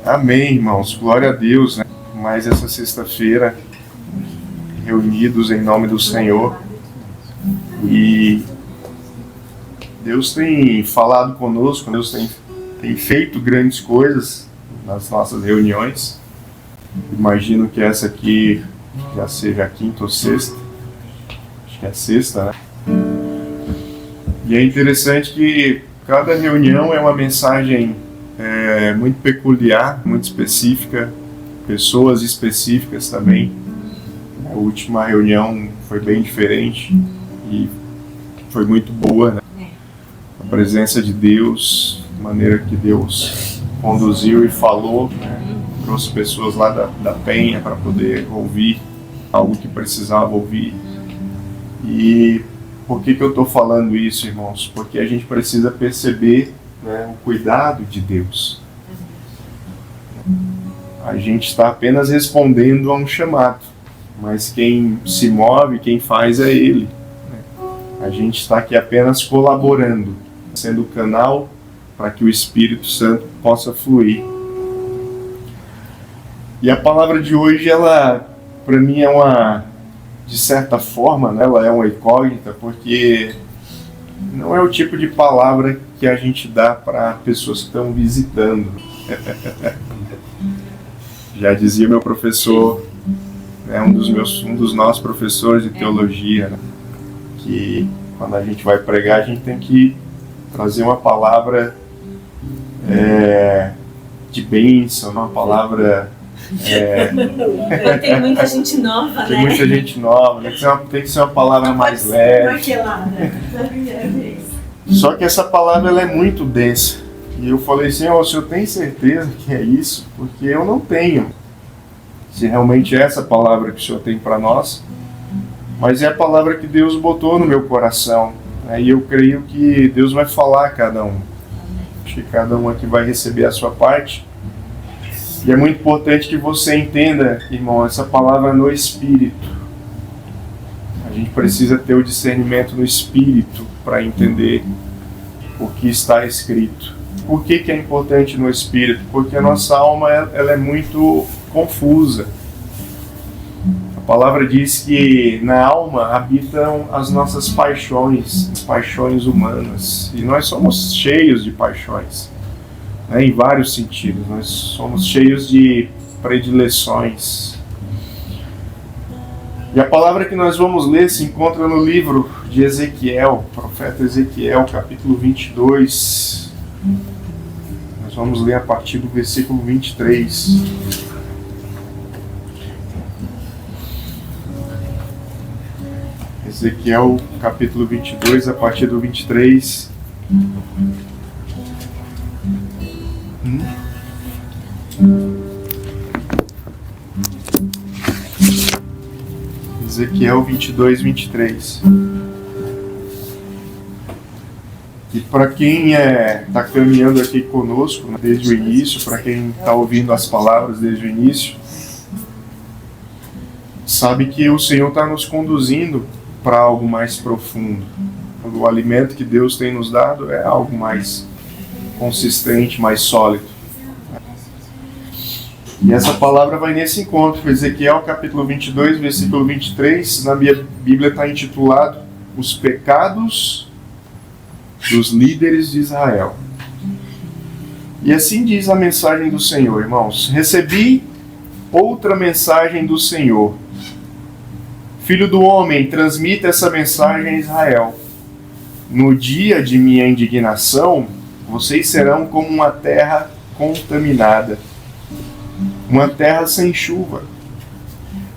Amém, irmãos. Glória a Deus, né? Mais essa sexta-feira, reunidos em nome do Senhor. E Deus tem falado conosco, Deus tem feito grandes coisas nas nossas reuniões. Imagino que essa aqui já seja a quinta ou sexta. Acho que é a sexta, né? E é interessante que cada reunião é uma mensagem muito peculiar, muito específica, pessoas específicas também. A última reunião foi bem diferente e foi muito boa, né? A presença de Deus, a maneira que Deus conduziu e falou, né? Trouxe pessoas lá da Penha para poder ouvir algo que precisava ouvir. E por que eu estou falando isso, irmãos? Porque a gente precisa perceber, né, o cuidado de Deus. A gente está apenas respondendo a um chamado, mas quem se move, quem faz é Ele. A gente está aqui apenas colaborando, sendo o canal para que o Espírito Santo possa fluir. E a palavra de hoje, ela, para mim, de certa forma, né, ela é uma incógnita, porque não é o tipo de palavra que a gente dá para pessoas que estão visitando. Já dizia meu professor, né, um dos nossos professores de teologia, né, que quando a gente vai pregar, a gente tem que trazer uma palavra de bênção, uma palavra... Tem muita gente nova, Tem muita gente nova, né? Tem que ser uma palavra mais leve. Só que essa palavra ela é muito densa. E eu falei assim, o senhor tem certeza que é isso? Porque eu não tenho. Se realmente é essa palavra que o senhor tem para nós, mas é a palavra que Deus botou no meu coração. Né? E eu creio que Deus vai falar a cada um. Acho que cada um aqui vai receber a sua parte. E é muito importante que você entenda, irmão, essa palavra no Espírito. A gente precisa ter o discernimento no Espírito para entender o que está escrito. Por que é importante no Espírito? Porque a nossa alma ela é muito confusa. A palavra diz que na alma habitam as nossas paixões, as paixões humanas. E nós somos cheios de paixões. Em vários sentidos, nós somos cheios de predileções. E a palavra que nós vamos ler se encontra no livro de Ezequiel, profeta Ezequiel, capítulo 22. Nós vamos ler a partir do versículo 23. Ezequiel, capítulo 22, a partir do 23. Ezequiel 22, 23. E para quem está caminhando aqui conosco, né, desde o início, para quem está ouvindo as palavras desde o início, sabe que o Senhor está nos conduzindo para algo mais profundo. O alimento que Deus tem nos dado é algo mais consistente, mais sólido. E essa palavra vai nesse encontro. Ezequiel capítulo 22, versículo 23, na minha Bíblia está intitulado Os Pecados dos Líderes de Israel. E assim diz a mensagem do Senhor, irmãos. Recebi outra mensagem do Senhor. Filho do homem, transmita essa mensagem a Israel. No dia de minha indignação, vocês serão como uma terra contaminada, uma terra sem chuva.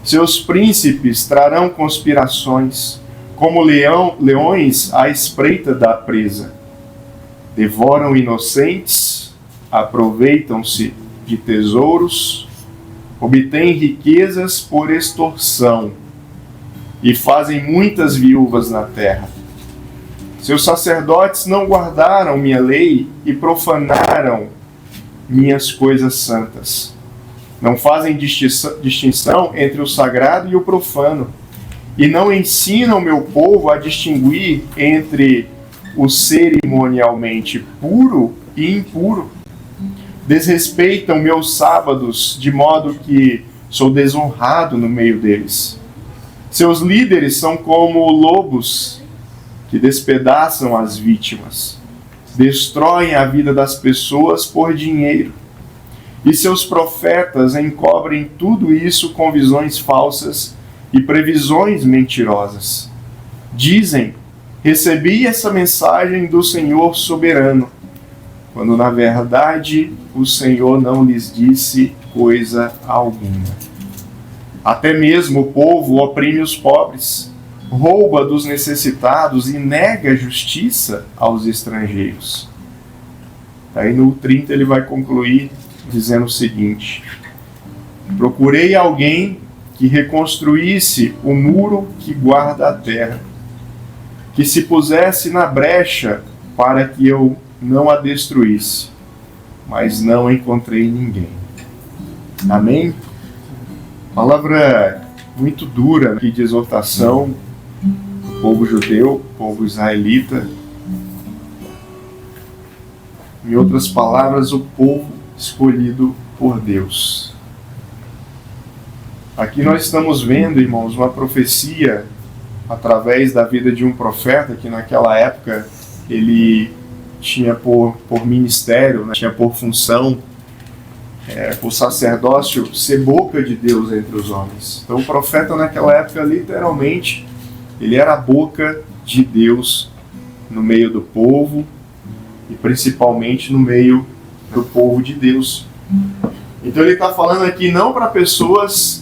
Seus príncipes trarão conspirações, como leões à espreita da presa. Devoram inocentes, aproveitam-se de tesouros, obtêm riquezas por extorsão e fazem muitas viúvas na terra. Seus sacerdotes não guardaram minha lei e profanaram minhas coisas santas. Não fazem distinção entre o sagrado e o profano, e não ensinam meu povo a distinguir entre o cerimonialmente puro e impuro. desrespeitam meus sábados, de modo que sou desonrado no meio deles. Seus líderes são como lobos que despedaçam as vítimas, destroem a vida das pessoas por dinheiro. E seus profetas encobrem tudo isso com visões falsas e previsões mentirosas. Dizem: recebi essa mensagem do Senhor soberano, quando na verdade o Senhor não lhes disse coisa alguma. Até mesmo o povo oprime os pobres, rouba dos necessitados e nega justiça aos estrangeiros. Aí no 30 ele vai concluir dizendo o seguinte: procurei alguém que reconstruísse o muro que guarda a terra, que se pusesse na brecha para que eu não a destruísse, mas não encontrei ninguém. Amém? Palavra muito dura aqui de exortação do povo judeu, povo israelita. Em outras palavras, o povo escolhido por Deus. Aqui nós estamos vendo, irmãos, uma profecia através da vida de um profeta que naquela época ele tinha por ministério, né, tinha por função, por sacerdócio, ser boca de Deus entre os homens. Então o profeta naquela época, literalmente, ele era a boca de Deus no meio do povo e principalmente no meio do povo de Deus. Então ele está falando aqui não para pessoas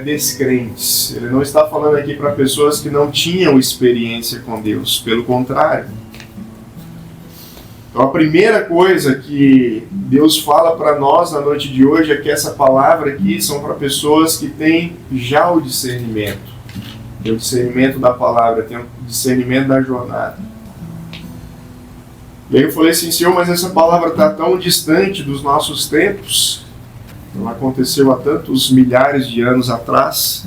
descrentes, ele não está falando aqui para pessoas que não tinham experiência com Deus, pelo contrário. Então a primeira coisa que Deus fala para nós na noite de hoje é que essa palavra aqui são para pessoas que têm já o discernimento. Tem o discernimento da palavra, tem o discernimento da jornada. E aí eu falei assim: Senhor, mas essa palavra está tão distante dos nossos tempos. Ela aconteceu há tantos milhares de anos atrás.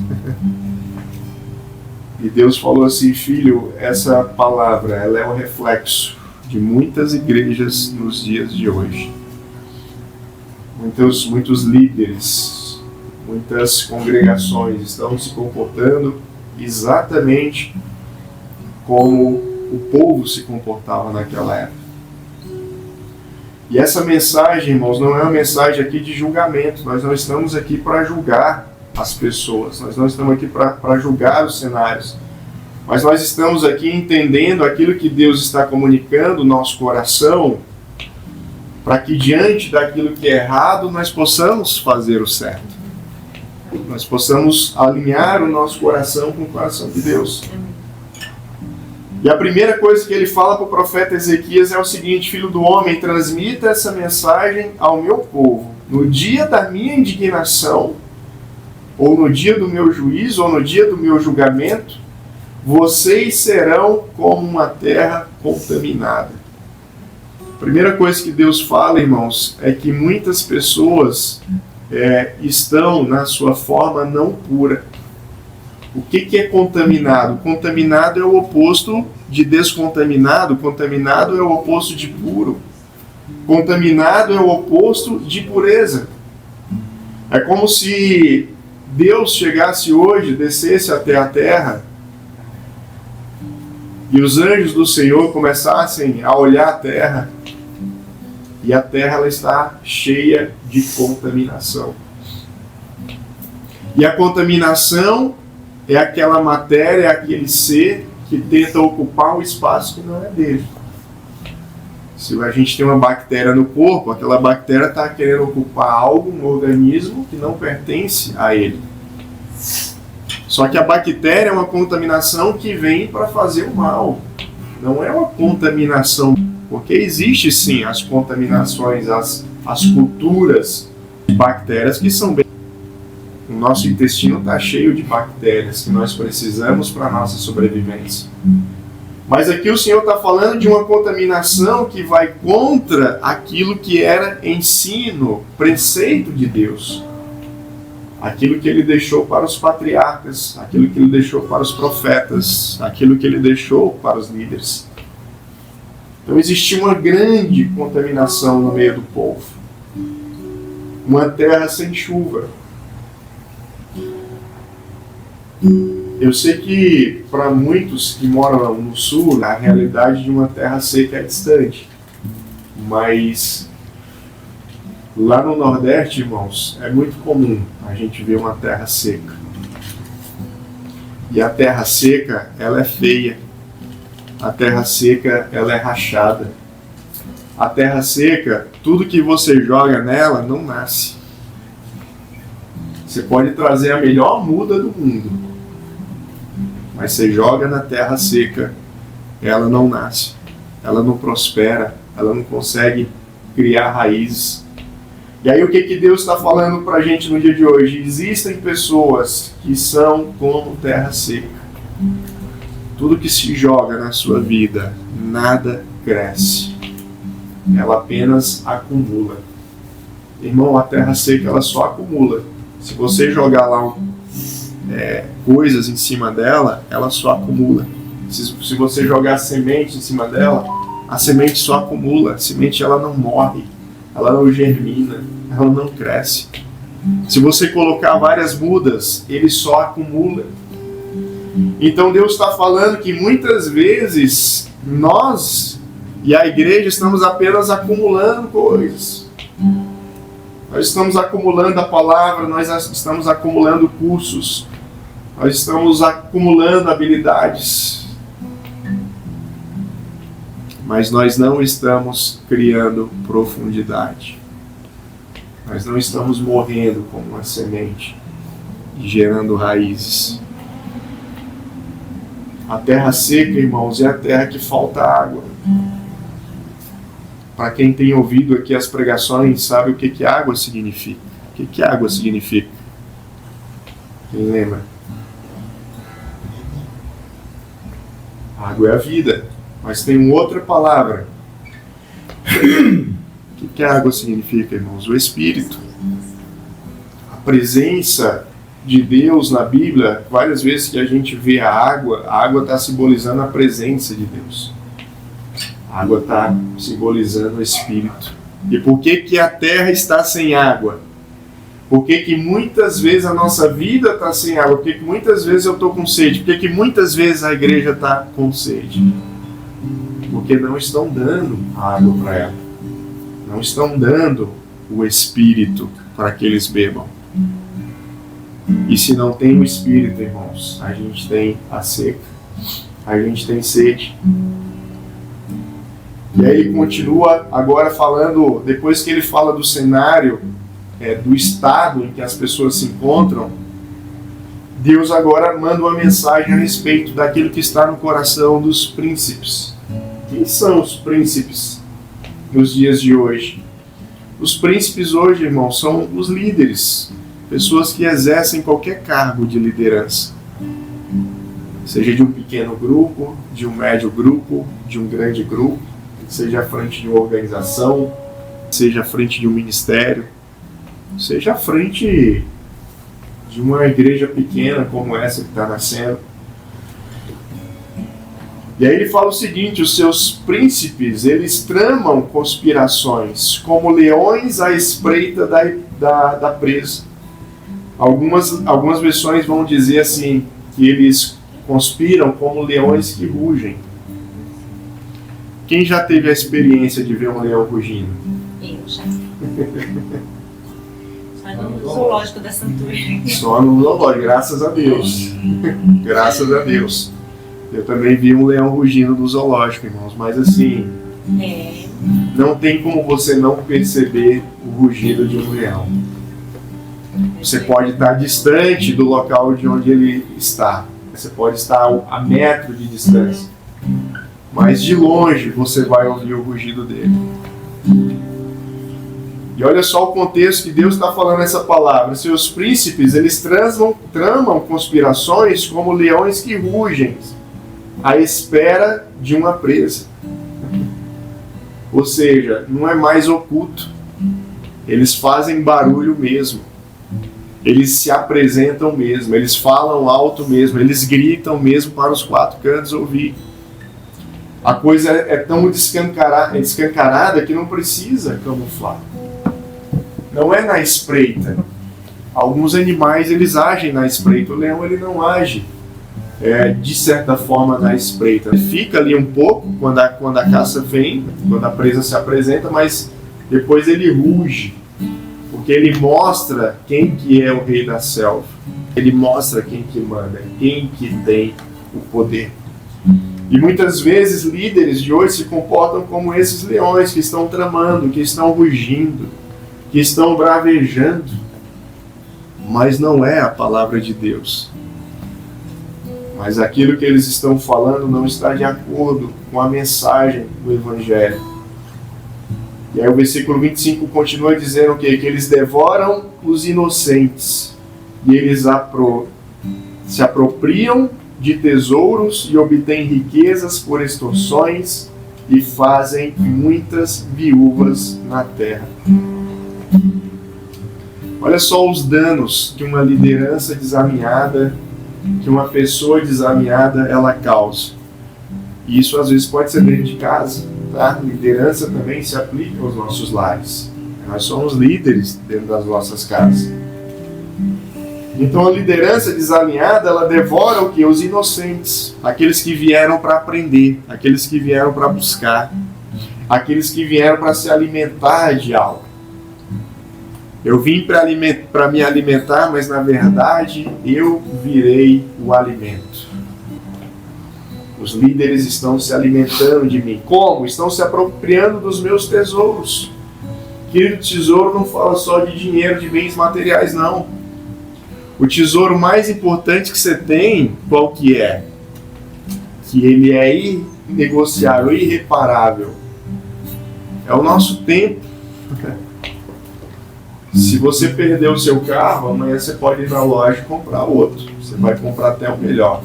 E Deus falou assim: filho, essa palavra ela é um reflexo de muitas igrejas nos dias de hoje. Muitos líderes, muitas congregações estão se comportando exatamente como o povo se comportava naquela época. E essa mensagem, irmãos, não é uma mensagem aqui de julgamento. Nós não estamos aqui para julgar as pessoas, nós não estamos aqui para julgar os cenários. Mas nós estamos aqui entendendo aquilo que Deus está comunicando no nosso coração, para que diante daquilo que é errado, nós possamos fazer o certo. Nós possamos alinhar o nosso coração com o coração de Deus. E a primeira coisa que ele fala para o profeta Ezequias é o seguinte: filho do homem, transmita essa mensagem ao meu povo. No dia da minha indignação, ou no dia do meu juízo, ou no dia do meu julgamento, vocês serão como uma terra contaminada. A primeira coisa que Deus fala, irmãos, é que muitas pessoas estão na sua forma não pura. O que é contaminado? Contaminado é o oposto de descontaminado. Contaminado é o oposto de puro. Contaminado é o oposto de pureza. É como se Deus chegasse hoje, descesse até a terra, e os anjos do Senhor começassem a olhar a terra, e a terra ela está cheia de contaminação. E a contaminação é aquela matéria, é aquele ser que tenta ocupar um espaço que não é dele. Se a gente tem uma bactéria no corpo, aquela bactéria está querendo ocupar algo, um organismo que não pertence a ele. Só que a bactéria é uma contaminação que vem para fazer o mal. Não é uma contaminação, porque existe sim as contaminações, as culturas de bactérias que são bem... O nosso intestino está cheio de bactérias que nós precisamos para a nossa sobrevivência. Mas aqui o Senhor está falando de uma contaminação que vai contra aquilo que era ensino, preceito de Deus. Aquilo que Ele deixou para os patriarcas, aquilo que Ele deixou para os profetas, aquilo que Ele deixou para os líderes. Então existia uma grande contaminação no meio do povo. uma terra sem chuva. Eu sei que para muitos que moram no sul, a realidade de uma terra seca é distante. Mas lá no Nordeste, irmãos, é muito comum a gente ver uma terra seca. E a terra seca, ela é feia. A terra seca, ela é rachada. A terra seca, tudo que você joga nela não nasce. Você pode trazer a melhor muda do mundo, mas você joga na terra seca, ela não nasce, ela não prospera, ela não consegue criar raízes. E aí o que Deus está falando para a gente no dia de hoje? Existem pessoas que são como terra seca. Tudo que se joga na sua vida, nada cresce. Ela apenas acumula. Irmão, a terra seca ela só acumula. Se você jogar lá coisas em cima dela, ela só acumula. Se você jogar semente em cima dela, a semente só acumula. A semente ela não morre, ela não germina, ela não cresce. Se você colocar várias mudas, ele só acumula. Então Deus está falando que muitas vezes nós e a igreja estamos apenas acumulando coisas. Nós estamos acumulando a palavra, nós estamos acumulando cursos, nós estamos acumulando habilidades. Mas nós não estamos criando profundidade. Nós não estamos morrendo como uma semente e gerando raízes. A terra seca, irmãos, é a terra que falta água. Para quem tem ouvido aqui as pregações, sabe o que água significa? O que água significa? Quem lembra? Água é a vida, mas tem uma outra palavra. O que água significa, irmãos? O Espírito. A presença de Deus na Bíblia, várias vezes que a gente vê a água está simbolizando a presença de Deus. A água está simbolizando o Espírito. E por que a terra está sem água? Por que muitas vezes a nossa vida está sem água? Por que muitas vezes eu estou com sede? Por que muitas vezes a igreja está com sede? Porque não estão dando água para ela. Não estão dando o Espírito para que eles bebam. E se não tem o Espírito, irmãos, a gente tem a seca. A gente tem sede. E aí ele continua agora falando, depois que ele fala do cenário, do estado em que as pessoas se encontram, Deus agora manda uma mensagem a respeito daquilo que está no coração dos príncipes. Quem são os príncipes nos dias de hoje? Os príncipes hoje, irmãos, são os líderes, pessoas que exercem qualquer cargo de liderança. Seja de um pequeno grupo, de um médio grupo, de um grande grupo, seja à frente de uma organização, seja à frente de um ministério, seja à frente de uma igreja pequena como essa que está nascendo. E aí ele fala o seguinte: os seus príncipes, eles tramam conspirações, como leões à espreita da presa. Algumas versões vão dizer assim, que eles conspiram como leões que rugem. Quem já teve a experiência de ver um leão rugindo? Eu já. Só no zoológico da Santurce. Só no zoológico, graças a Deus. Graças a Deus. Eu também vi um leão rugindo no zoológico, irmãos, mas assim, não tem como você não perceber o rugido de um leão. Você pode estar distante do local de onde ele está. Você pode estar a metro de distância. Mas de longe você vai ouvir o rugido dele. E olha só o contexto que Deus está falando essa palavra. Seus príncipes, eles tramam conspirações como leões que rugem, à espera de uma presa. Ou seja, não é mais oculto. Eles fazem barulho mesmo. Eles se apresentam mesmo. Eles falam alto mesmo. Eles gritam mesmo para os quatro cantos ouvir. A coisa é tão escancarada que não precisa camuflar. não é na espreita. Alguns animais, eles agem na espreita. O leão, ele não age, de certa forma, na espreita. Ele fica ali um pouco quando a caça vem, quando a presa se apresenta, mas depois ele ruge, porque ele mostra quem que é o rei da selva. Ele mostra quem que manda, quem que tem o poder. E muitas vezes líderes de hoje se comportam como esses leões que estão tramando, que estão rugindo, que estão bravejando, mas não é a palavra de Deus. Mas aquilo que eles estão falando não está de acordo com a mensagem do Evangelho. E aí o versículo 25 continua dizendo o quê? Que eles devoram os inocentes e eles se apropriam de tesouros e obtêm riquezas por extorsões e fazem muitas viúvas na terra. Olha só os danos que uma liderança desalinhada, que uma pessoa desalinhada, ela causa. E isso às vezes pode ser dentro de casa, tá? Liderança também se aplica aos nossos lares. Nós somos líderes dentro das nossas casas. Então a liderança desalinhada, ela devora o quê? Os inocentes, aqueles que vieram para aprender, aqueles que vieram para buscar, aqueles que vieram para se alimentar de algo. Eu vim para me alimentar, mas na verdade eu virei o alimento. Os líderes estão se alimentando de mim. Como? Estão se apropriando dos meus tesouros. Querido, tesouro não fala só de dinheiro, de bens materiais, não. O tesouro mais importante que você tem, qual que é? Que ele é inegociável, irreparável. É o nosso tempo. Se você perder o seu carro, amanhã você pode ir na loja e comprar outro. Você vai comprar até o melhor.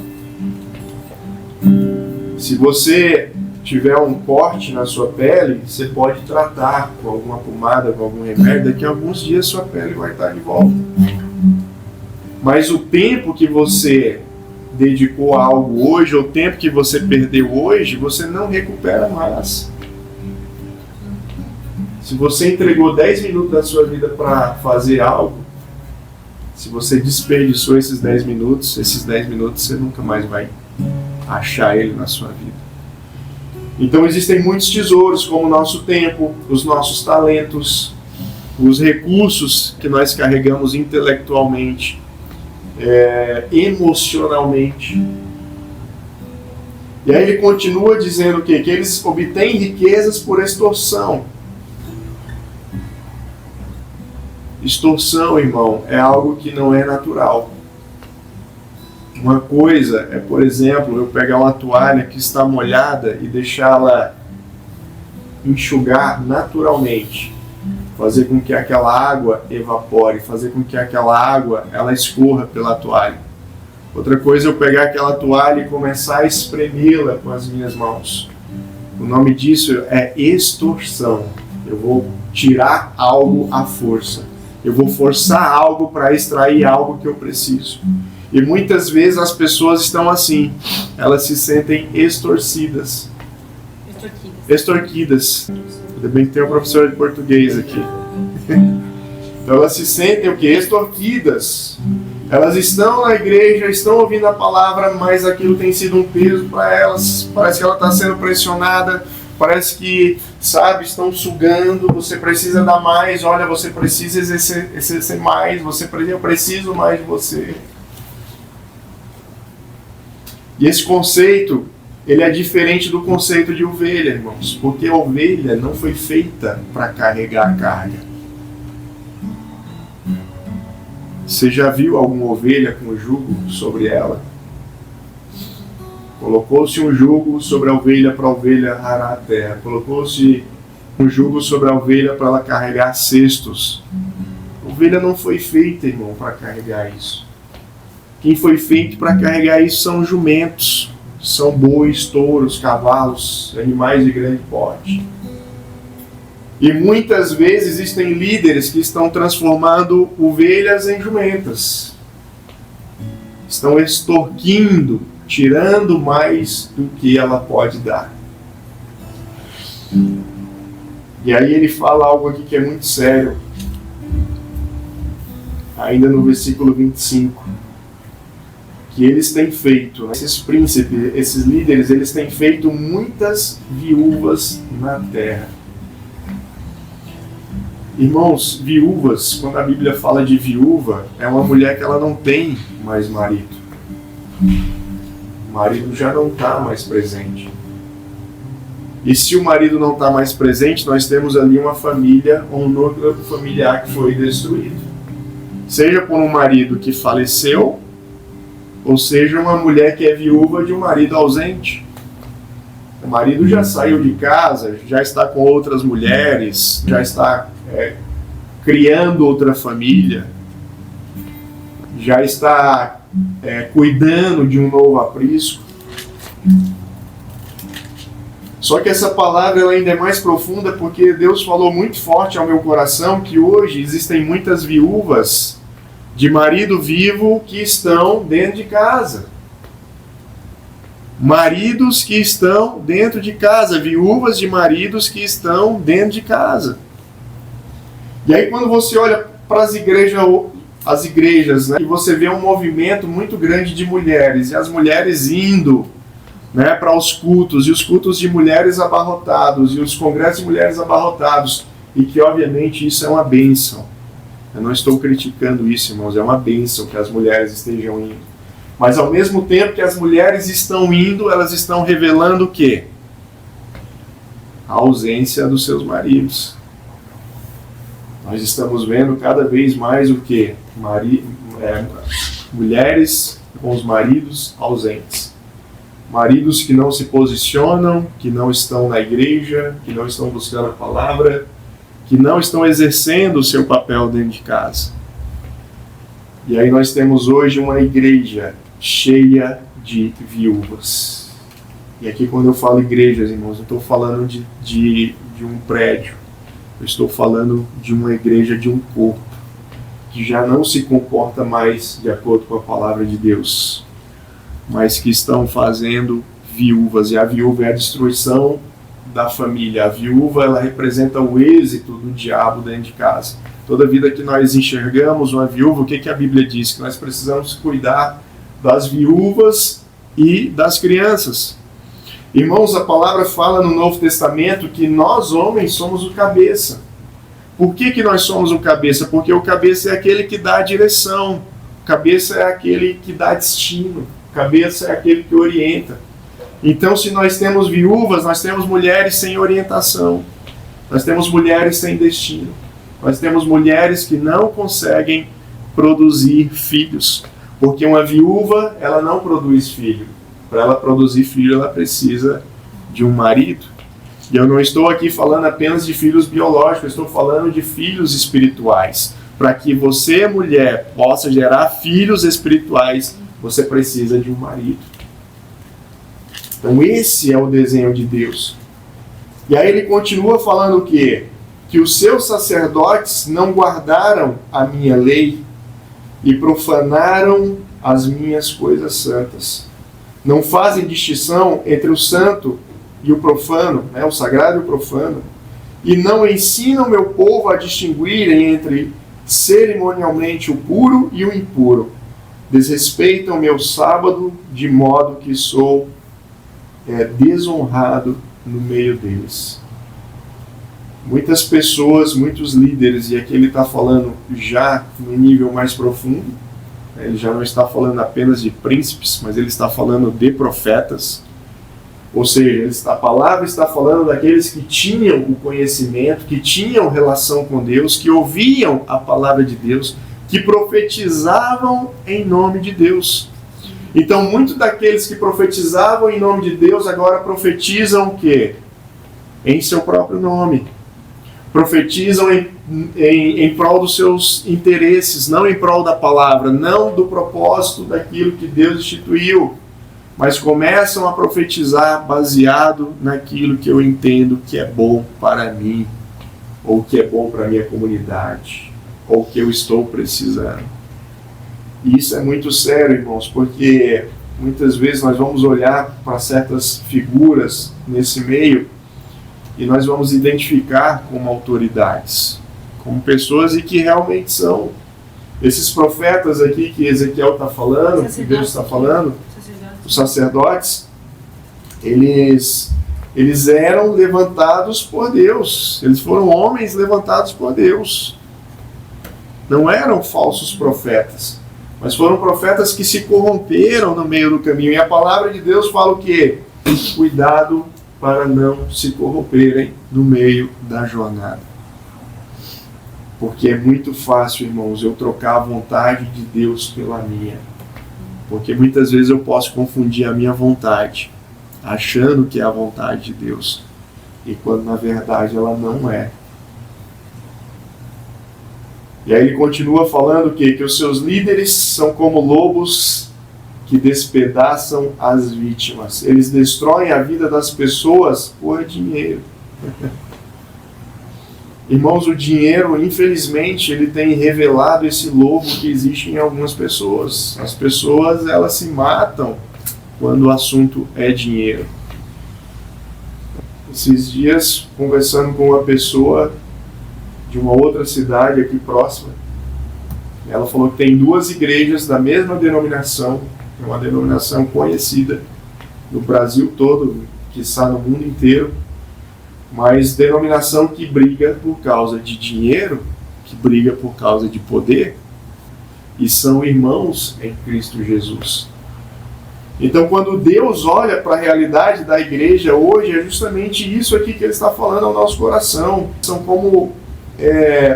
Se você tiver um corte na sua pele, você pode tratar com alguma pomada, com algum remédio. Daqui a alguns dias sua pele vai estar de volta. Mas o tempo que você dedicou a algo hoje, ou o tempo que você perdeu hoje, você não recupera mais. Se você entregou 10 minutos da sua vida para fazer algo, se você desperdiçou esses 10 minutos você nunca mais vai achar ele na sua vida. Então existem muitos tesouros, como o nosso tempo, os nossos talentos, os recursos que nós carregamos intelectualmente, emocionalmente. E aí ele continua dizendo o quê? Que eles obtêm riquezas por extorsão. Extorsão, irmão, é algo que não é natural. Uma coisa é, por exemplo, eu pegar uma toalha que está molhada e deixá-la enxugar naturalmente. Fazer com que aquela água evapore, fazer com que aquela água ela escorra pela toalha. Outra coisa é eu pegar aquela toalha e começar a espremê-la com as minhas mãos. O nome disso é extorsão. Eu vou tirar algo à força. Eu vou forçar algo para extrair algo que eu preciso. E muitas vezes as pessoas estão assim, elas se sentem extorcidas. Extorquidas. Ainda bem que tem um professor de português aqui. Então elas se sentem o quê? Extorquidas. Elas estão na igreja, estão ouvindo a palavra, mas aquilo tem sido um peso para elas. Parece que ela está sendo pressionada. Parece que, sabe, estão sugando. Você precisa dar mais. Olha, você precisa exercer mais. Eu preciso mais de você. E esse conceito, ele é diferente do conceito de ovelha, irmãos. Porque a ovelha não foi feita para carregar a carga. Você já viu alguma ovelha com jugo sobre ela? Colocou-se um jugo sobre a ovelha para a ovelha arar a terra. Colocou-se um jugo sobre a ovelha para ela carregar cestos. A ovelha não foi feita, irmão, para carregar isso. Quem foi feito para carregar isso são jumentos, são bois, touros, cavalos, animais de grande porte. E muitas vezes existem líderes que estão transformando ovelhas em jumentas. Estão extorquindo, tirando mais do que ela pode dar. E aí ele fala algo aqui que é muito sério. ainda no versículo 25, que eles têm feito, né? Esses príncipes, esses líderes, eles têm feito muitas viúvas na terra. Irmãos, viúvas, quando a Bíblia fala de viúva, é uma mulher que ela não tem mais marido. O marido já não está mais presente. E se o marido não está mais presente, nós temos ali uma família, um núcleo familiar que foi destruído. Seja por um marido que faleceu, ou seja, uma mulher que é viúva de um marido ausente. O marido já saiu de casa, já está com outras mulheres, já está criando outra família, já está cuidando de um novo aprisco. Só que essa palavra ela ainda é mais profunda porque Deus falou muito forte ao meu coração que hoje existem muitas viúvas de marido vivo que estão dentro de casa. Maridos que estão dentro de casa, viúvas de maridos que estão dentro de casa. E aí quando você olha para as igrejas, né, e você vê um movimento muito grande de mulheres, e as mulheres indo, né, para os cultos, e os cultos de mulheres abarrotados, e os congressos de mulheres abarrotados, e que obviamente isso é uma bênção. Eu não estou criticando isso, irmãos, é uma bênção que as mulheres estejam indo. Mas ao mesmo tempo que as mulheres estão indo, elas estão revelando o quê? A ausência dos seus maridos. Nós estamos vendo cada vez mais o quê? Mulheres com os maridos ausentes. Maridos que não se posicionam, que não estão na igreja, que não estão buscando a palavra, que não estão exercendo o seu papel dentro de casa. E aí nós temos hoje uma igreja cheia de viúvas. E aqui quando eu falo igrejas, irmãos, eu estou falando de um prédio. Eu estou falando de uma igreja, de um corpo, que já não se comporta mais de acordo com a palavra de Deus, mas que estão fazendo viúvas. E a viúva é a destruição da família. A viúva, ela representa o êxito do diabo dentro de casa. Toda vida que nós enxergamos uma viúva, o que a Bíblia diz? Que nós precisamos cuidar das viúvas e das crianças. Irmãos, a palavra fala no Novo Testamento que nós homens somos o cabeça. Por que nós somos o cabeça? Porque o cabeça é aquele que dá a direção. O cabeça é aquele que dá destino. O cabeça é aquele que orienta. Então, se nós temos viúvas, nós temos mulheres sem orientação. Nós temos mulheres sem destino. Nós temos mulheres que não conseguem produzir filhos. Porque uma viúva, ela não produz filho. Para ela produzir filho, ela precisa de um marido. E eu não estou aqui falando apenas de filhos biológicos, eu estou falando de filhos espirituais. Para que você, mulher, possa gerar filhos espirituais, você precisa de um marido. Então esse é o desenho de Deus. E aí ele continua falando o quê? Que os seus sacerdotes não guardaram a minha lei e profanaram as minhas coisas santas. Não fazem distinção entre o santo e o profano, né, o sagrado e o profano, e não ensinam meu povo a distinguirem entre cerimonialmente o puro e o impuro. Desrespeitam meu sábado, de modo que sou desonrado no meio deles. Muitas pessoas, muitos líderes, e aqui ele está falando já no nível mais profundo, ele já não está falando apenas de príncipes, mas ele está falando de profetas. Ou seja, a palavra está falando daqueles que tinham o conhecimento, que tinham relação com Deus, que ouviam a palavra de Deus, que profetizavam em nome de Deus. Então, muitos daqueles que profetizavam em nome de Deus, agora profetizam o quê? Em seu próprio nome. Profetizam em prol dos seus interesses, não em prol da palavra, não do propósito daquilo que Deus instituiu, mas começam a profetizar baseado naquilo que eu entendo que é bom para mim, ou que é bom para a minha comunidade, ou que eu estou precisando. E isso é muito sério, irmãos, porque muitas vezes nós vamos olhar para certas figuras nesse meio e nós vamos identificar como autoridades, como pessoas e que realmente são. Esses profetas aqui que Ezequiel está falando, que Deus está falando, os sacerdotes, eles eram levantados por Deus. Eles foram homens levantados por Deus. Não eram falsos profetas, mas foram profetas que se corromperam no meio do caminho. E a palavra de Deus fala o quê? Cuidado para não se corromperem no meio da jornada. Porque é muito fácil, irmãos, eu trocar a vontade de Deus pela minha. Porque muitas vezes eu posso confundir a minha vontade, achando que é a vontade de Deus, e quando na verdade ela não é. E aí ele continua falando que os seus líderes são como lobos que despedaçam as vítimas. Eles destroem a vida das pessoas por dinheiro. Irmãos, o dinheiro, infelizmente, ele tem revelado esse lobo que existe em algumas pessoas. As pessoas, elas se matam quando o assunto é dinheiro. Esses dias, conversando com uma pessoa de uma outra cidade aqui próxima, ela falou que tem 2 igrejas da mesma denominação, uma denominação conhecida no Brasil todo, que está no mundo inteiro, mas denominação que briga por causa de dinheiro, que briga por causa de poder, e são irmãos em Cristo Jesus. Então, quando Deus olha para a realidade da igreja hoje, é justamente isso aqui que Ele está falando ao nosso coração. São como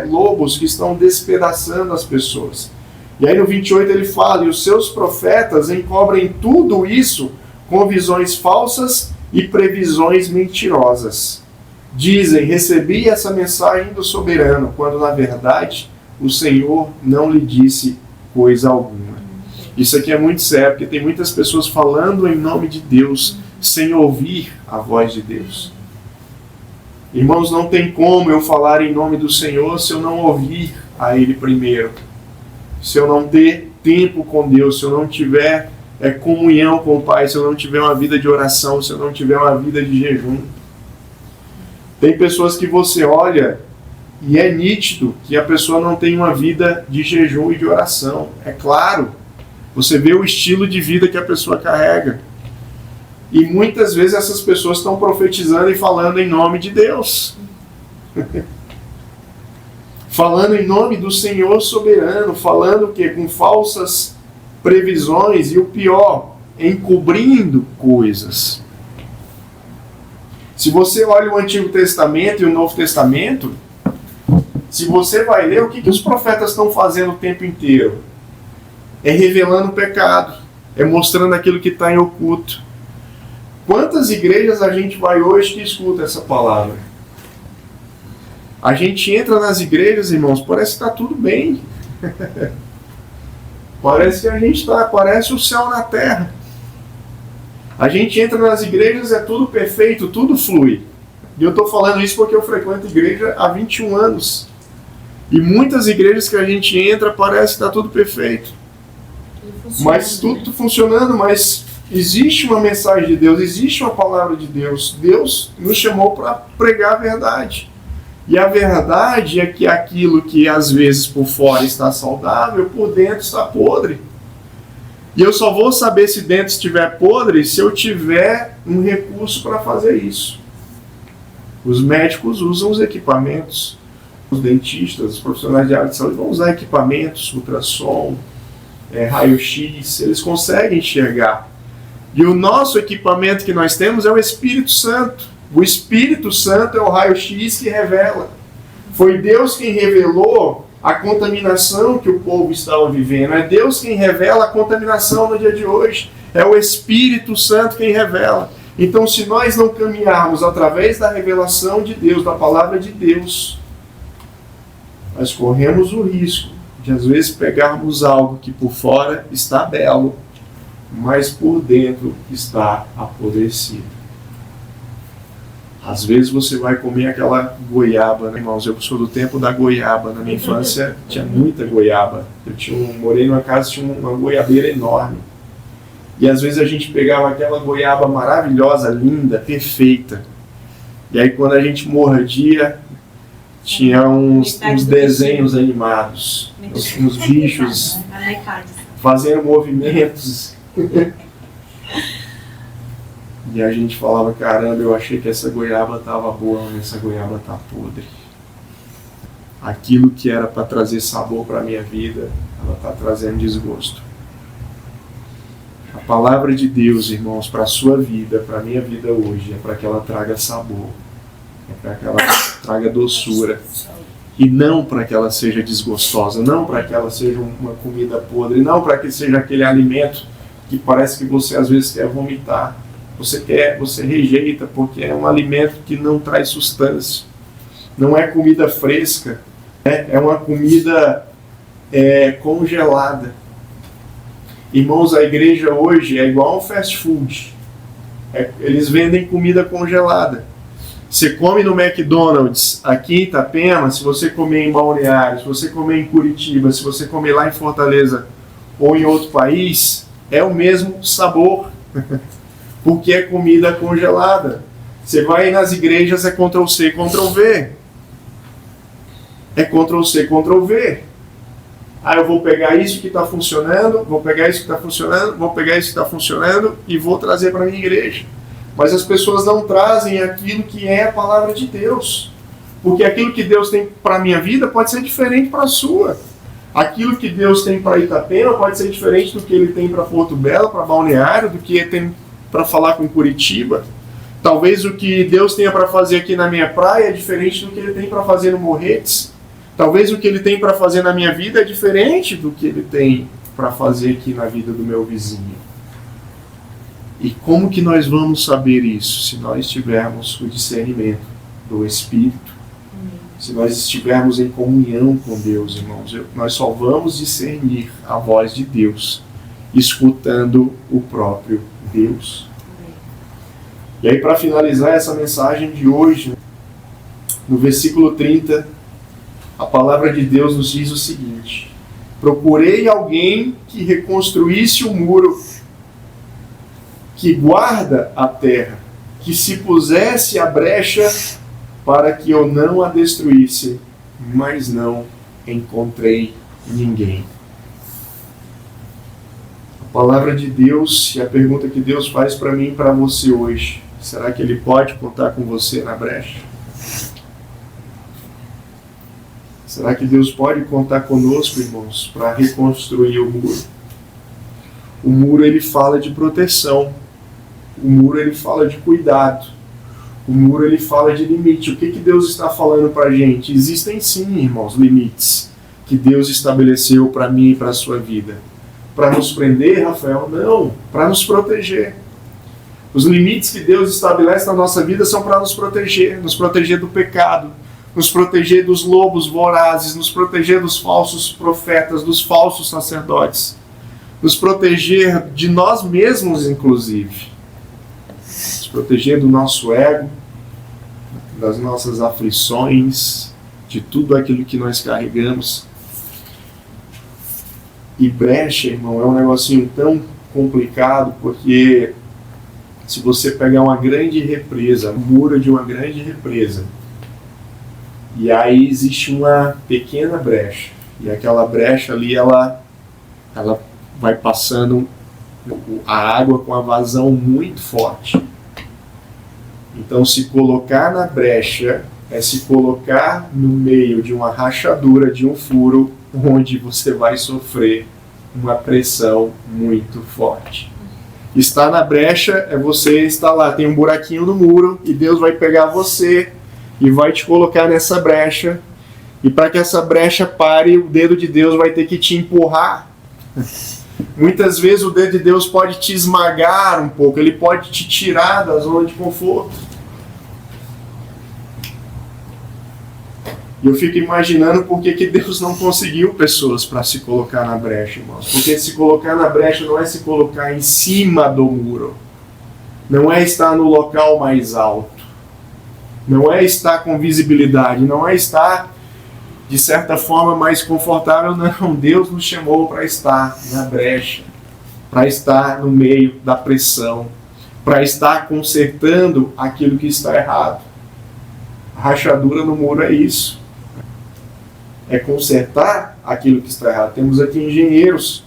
lobos que estão despedaçando as pessoas. E aí no 28 ele fala, e os seus profetas encobrem tudo isso com visões falsas e previsões mentirosas. Dizem, recebi essa mensagem do soberano, quando na verdade o Senhor não lhe disse coisa alguma. Isso aqui é muito sério, porque tem muitas pessoas falando em nome de Deus, sem ouvir a voz de Deus. Irmãos, não tem como eu falar em nome do Senhor se eu não ouvir a Ele primeiro. Se eu não ter tempo com Deus, se eu não tiver comunhão com o Pai, se eu não tiver uma vida de oração, se eu não tiver uma vida de jejum. Tem pessoas que você olha e é nítido que a pessoa não tem uma vida de jejum e de oração. É claro, você vê o estilo de vida que a pessoa carrega. E muitas vezes essas pessoas estão profetizando e falando em nome de Deus. Falando em nome do Senhor soberano, falando que com falsas previsões e o pior, encobrindo coisas. Se você olha o Antigo Testamento e o Novo Testamento, se você vai ler, o que os profetas estão fazendo o tempo inteiro? É revelando o pecado, é mostrando aquilo que está em oculto. Quantas igrejas a gente vai hoje que escuta essa palavra? A gente entra nas igrejas, irmãos, parece que está tudo bem. Parece que a gente está, parece o céu na terra. A gente entra nas igrejas, é tudo perfeito, tudo flui. E eu estou falando isso porque eu frequento igreja há 21 anos. E muitas igrejas que a gente entra, parece que está tudo perfeito. Mas tudo funcionando, mas existe uma mensagem de Deus, existe uma palavra de Deus. Deus nos chamou para pregar a verdade. E a verdade é que aquilo que às vezes por fora está saudável, por dentro está podre. E eu só vou saber se dentro estiver podre se eu tiver um recurso para fazer isso. Os médicos usam os equipamentos, os dentistas, os profissionais de área de saúde vão usar equipamentos, ultrassom, raio-x, eles conseguem enxergar. E o nosso equipamento que nós temos é o Espírito Santo. O Espírito Santo é o raio-x que revela. Foi Deus quem revelou a contaminação que o povo estava vivendo. É Deus quem revela a contaminação no dia de hoje. É o Espírito Santo quem revela. Então, se nós não caminharmos através da revelação de Deus, da palavra de Deus, nós corremos o risco de, às vezes, pegarmos algo que por fora está belo, mas por dentro está apodrecido. Às vezes você vai comer aquela goiaba, né, irmãos? Eu sou do tempo da goiaba. Na minha infância tinha muita goiaba. Morei numa casa que tinha uma goiabeira enorme. E às vezes a gente pegava aquela goiaba maravilhosa, linda, perfeita. E aí quando a gente mordia, tinha uns desenhos animados, uns bichos fazendo movimentos. E a gente falava, caramba, eu achei que essa goiaba estava boa, mas essa goiaba está podre. Aquilo que era para trazer sabor para a minha vida, ela está trazendo desgosto. A palavra de Deus, irmãos, para a sua vida, para a minha vida hoje, é para que ela traga sabor, é para que ela traga doçura, e não para que ela seja desgostosa, não para que ela seja uma comida podre, não para que seja aquele alimento que parece que você às vezes quer vomitar, você rejeita, porque é um alimento que não traz sustância, não é comida fresca, é uma comida congelada. Irmãos, a igreja hoje é igual a um fast food. Eles vendem comida congelada. Você come no McDonald's aqui em Itapema, se você comer em Balneário, se você comer em Curitiba, se você comer lá em Fortaleza ou em outro país, é o mesmo sabor, porque é comida congelada. Você vai nas igrejas, é Ctrl+C, Ctrl+V. É Ctrl+C, Ctrl+V. Eu vou pegar isso que está funcionando, vou pegar isso que está funcionando, vou pegar isso que está funcionando e vou trazer para a minha igreja. Mas as pessoas não trazem aquilo que é a palavra de Deus. Porque aquilo que Deus tem para a minha vida pode ser diferente para a sua. Aquilo que Deus tem para Itapema pode ser diferente do que Ele tem para Porto Belo, para Balneário, do que Ele tem para falar com Curitiba. Talvez o que Deus tenha para fazer aqui na minha praia é diferente do que Ele tem para fazer no Morretes. Talvez o que Ele tem para fazer na minha vida é diferente do que Ele tem para fazer aqui na vida do meu vizinho. E como que nós vamos saber isso? Se nós tivermos o discernimento do Espírito, se nós estivermos em comunhão com Deus, irmãos. Nós só vamos discernir a voz de Deus escutando o próprio Deus. E aí, para finalizar essa mensagem de hoje, no versículo 30, a palavra de Deus nos diz o seguinte: procurei alguém que reconstruísse o muro, que guarda a terra, que se pusesse a brecha para que eu não a destruísse, mas não encontrei ninguém. A palavra de Deus e a pergunta que Deus faz para mim e para você hoje: será que Ele pode contar com você na brecha? Será que Deus pode contar conosco, irmãos, para reconstruir o muro? O muro, ele fala de proteção. O muro, ele fala de cuidado. O muro, ele fala de limite. O que Deus está falando para a gente? Existem sim, irmãos, limites que Deus estabeleceu para mim e para a sua vida. Para nos prender, Rafael? Não, para nos proteger. Os limites que Deus estabelece na nossa vida são para nos proteger do pecado, nos proteger dos lobos vorazes, nos proteger dos falsos profetas, dos falsos sacerdotes, nos proteger de nós mesmos, inclusive, nos proteger do nosso ego, das nossas aflições, de tudo aquilo que nós carregamos. E brecha, irmão, é um negocinho tão complicado, porque se você pegar uma grande represa, o muro de uma grande represa, e aí existe uma pequena brecha, e aquela brecha ali, ela vai passando a água com a vazão muito forte. Então, se colocar na brecha é se colocar no meio de uma rachadura, de um furo, onde você vai sofrer uma pressão muito forte. Estar na brecha é você estar lá, tem um buraquinho no muro, e Deus vai pegar você e vai te colocar nessa brecha, e para que essa brecha pare, o dedo de Deus vai ter que te empurrar. Muitas vezes o dedo de Deus pode te esmagar um pouco, ele pode te tirar da zona de conforto. E eu fico imaginando por que Deus não conseguiu pessoas para se colocar na brecha, irmãos. Porque se colocar na brecha não é se colocar em cima do muro, não é estar no local mais alto, não é estar com visibilidade, não é estar de certa forma mais confortável, não. Deus nos chamou para estar na brecha, para estar no meio da pressão, para estar consertando aquilo que está errado. A rachadura no muro é isso. é consertar aquilo que está errado. Temos aqui engenheiros,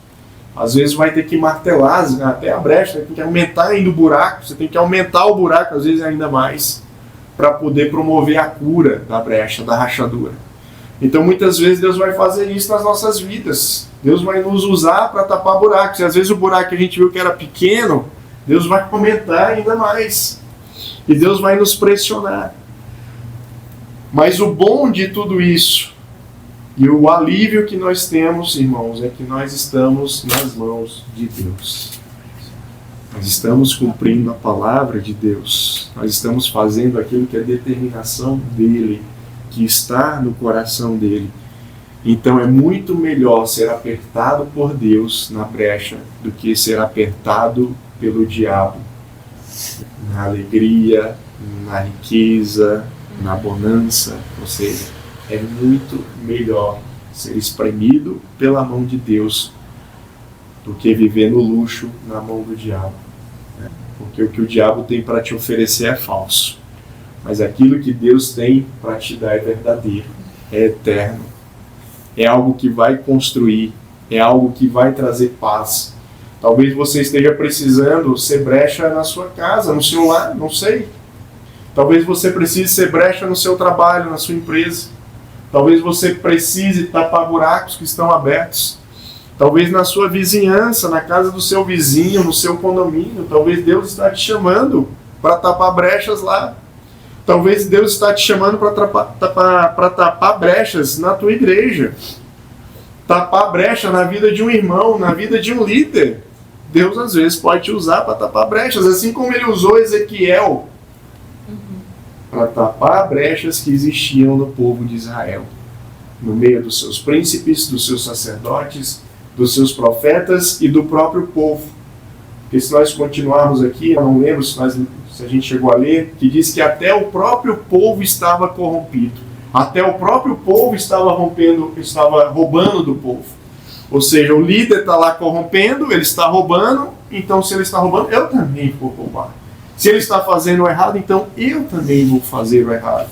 às vezes vai ter que martelar até a brecha, tem que aumentar ainda o buraco, você tem que aumentar o buraco, às vezes ainda mais, para poder promover a cura da brecha, da rachadura. Então muitas vezes Deus vai fazer isso nas nossas vidas. Deus vai nos usar para tapar buracos. E às vezes o buraco que a gente viu que era pequeno, Deus vai aumentar ainda mais. E Deus vai nos pressionar. Mas o bom de tudo isso, e o alívio que nós temos, irmãos, é que nós estamos nas mãos de Deus. Nós estamos cumprindo a palavra de Deus. Nós estamos fazendo aquilo que é determinação dEle, que está no coração dEle. Então é muito melhor ser apertado por Deus na brecha do que ser apertado pelo diabo na alegria, na riqueza, na bonança. Ou seja, é muito melhor ser espremido pela mão de Deus do que viver no luxo na mão do diabo. Porque o que o diabo tem para te oferecer é falso. Mas aquilo que Deus tem para te dar é verdadeiro, é eterno. É algo que vai construir, é algo que vai trazer paz. Talvez você esteja precisando ser brecha na sua casa, no seu lar, não sei. Talvez você precise ser brecha no seu trabalho, na sua empresa. Talvez você precise tapar buracos que estão abertos. Talvez na sua vizinhança, na casa do seu vizinho, no seu condomínio. Talvez Deus está te chamando para tapar brechas lá. Talvez Deus está te chamando para tapar brechas na tua igreja. Tapar brecha na vida de um irmão, na vida de um líder. Deus às vezes pode te usar para tapar brechas, assim como Ele usou Ezequiel para tapar brechas que existiam no povo de Israel. No meio dos seus príncipes, dos seus sacerdotes, dos seus profetas e do próprio povo. Porque se nós continuarmos aqui, eu não lembro se a gente chegou a ler, que diz que até o próprio povo estava corrompido. Até o próprio povo estava roubando do povo. Ou seja, o líder está lá corrompendo, ele está roubando, então se ele está roubando, eu também vou roubar. Se ele está fazendo o errado, então eu também vou fazer o errado.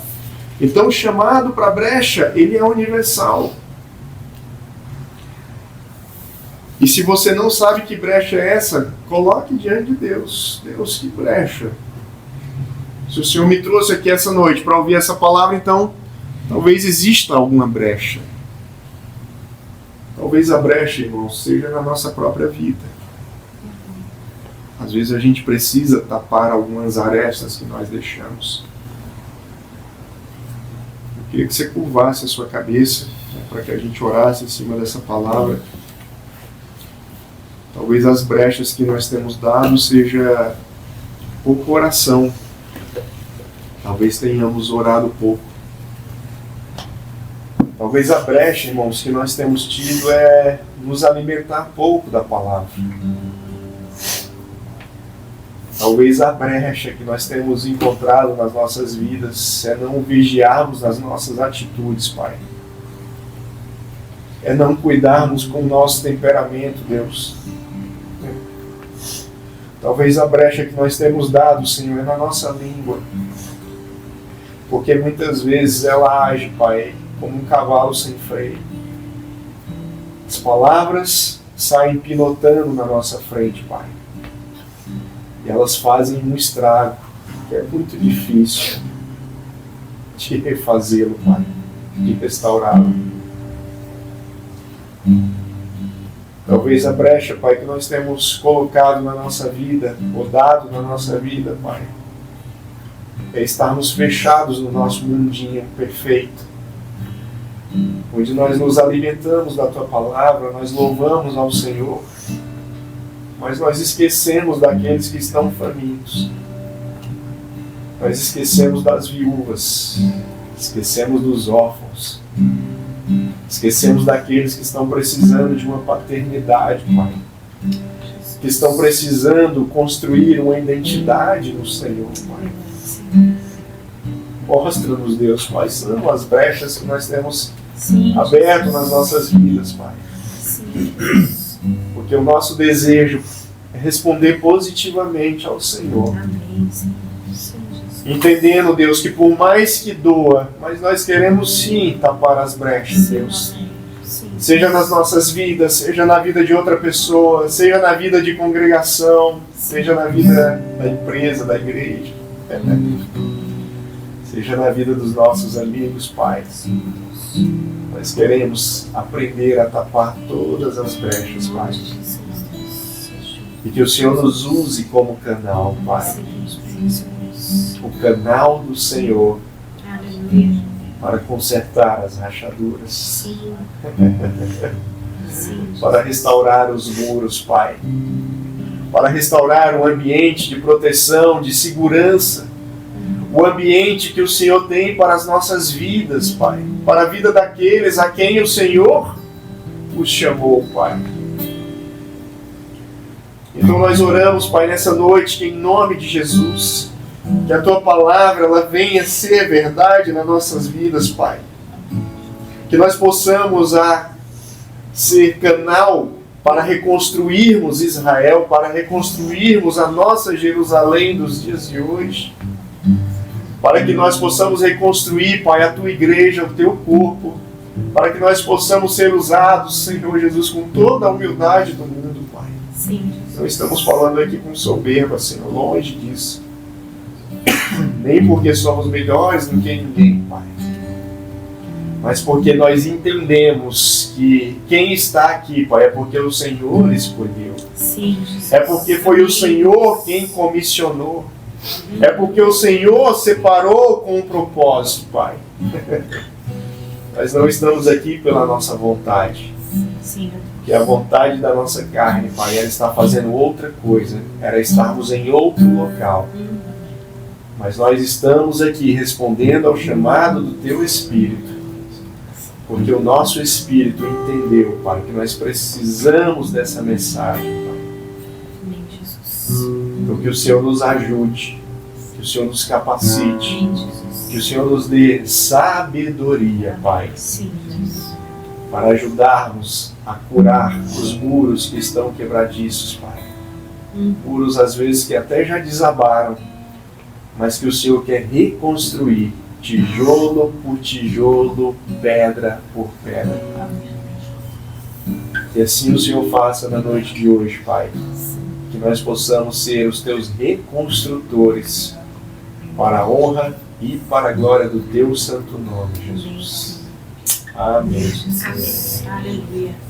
Então o chamado para a brecha, ele é universal. E se você não sabe que brecha é essa, coloque diante de Deus. Deus, que brecha. Se o Senhor me trouxe aqui essa noite para ouvir essa palavra, então talvez exista alguma brecha. Talvez a brecha, irmãos, seja na nossa própria vida. Às vezes a gente precisa tapar algumas arestas que nós deixamos. Eu queria que você curvasse a sua cabeça, para que a gente orasse em cima dessa palavra. Talvez as brechas que nós temos dado seja pouco oração. Talvez tenhamos orado pouco. Talvez a brecha, irmãos, que nós temos tido é nos alimentar pouco da palavra. Talvez a brecha que nós temos encontrado nas nossas vidas é não vigiarmos nas nossas atitudes, Pai. É não cuidarmos com o nosso temperamento, Deus. Talvez a brecha que nós temos dado, Senhor, é na nossa língua. Porque muitas vezes ela age, Pai, como um cavalo sem freio. As palavras saem pilotando na nossa frente, Pai. E elas fazem um estrago, que é muito difícil de refazê-lo, Pai, de restaurá-lo. Talvez a brecha, Pai, que nós temos colocado na nossa vida, ou dado na nossa vida, Pai, é estarmos fechados no nosso mundinho perfeito, onde nós nos alimentamos da Tua Palavra, nós louvamos ao Senhor, mas nós esquecemos daqueles que estão famintos. Nós esquecemos das viúvas, esquecemos dos órfãos, esquecemos daqueles que estão precisando de uma paternidade, Pai, que estão precisando construir uma identidade no Senhor, Pai. Mostra-nos, Deus, quais são as brechas que nós temos aberto nas nossas vidas, Pai. Porque o nosso desejo é responder positivamente ao Senhor. Entendendo, Deus, que por mais que doa, mas nós queremos sim tapar as brechas, Deus. Seja nas nossas vidas, seja na vida de outra pessoa, seja na vida de congregação, seja na vida da empresa, da igreja, seja na vida dos nossos amigos, Pai. Nós queremos aprender a tapar todas as brechas, Pai. E que o Senhor nos use como canal, Pai. O canal do Senhor para consertar as rachaduras, para restaurar os muros, Pai, para restaurar o ambiente de proteção, de segurança, o ambiente que o Senhor tem para as nossas vidas, Pai, para a vida daqueles a quem o Senhor os chamou, Pai. Então nós oramos, Pai, nessa noite, que em nome de Jesus, que a Tua palavra ela venha ser verdade nas nossas vidas, Pai. Que nós possamos ser canal para reconstruirmos Israel, para reconstruirmos a nossa Jerusalém dos dias de hoje. Para que nós possamos reconstruir, Pai, a Tua igreja, o Teu corpo. Para que nós possamos ser usados, Senhor Jesus, com toda a humildade do mundo, Pai. Sim. Não estamos falando aqui com soberba, Senhor, longe disso. Nem porque somos melhores do que ninguém, Pai, mas porque nós entendemos que quem está aqui, Pai, é porque o Senhor escolheu. Sim, é porque foi o Senhor quem comissionou. É porque o Senhor separou com um propósito, Pai. Nós não estamos aqui pela nossa vontade. Sim. Que a vontade da nossa carne, Pai, era estar fazendo outra coisa, era estarmos em outro local. Mas nós estamos aqui respondendo ao chamado do Teu Espírito, porque o nosso Espírito entendeu, Pai, que nós precisamos dessa mensagem, Pai. Então que o Senhor nos ajude, que o Senhor nos capacite, que o Senhor nos dê sabedoria, Pai, para ajudarmos a curar os muros que estão quebradiços, Pai. Muros às vezes que até já desabaram, mas que o Senhor quer reconstruir tijolo por tijolo, pedra por pedra. Que assim o Senhor faça na noite de hoje, Pai. Que nós possamos ser os Teus reconstrutores para a honra e para a glória do Teu santo nome, Jesus. Amém. Amém. Aleluia.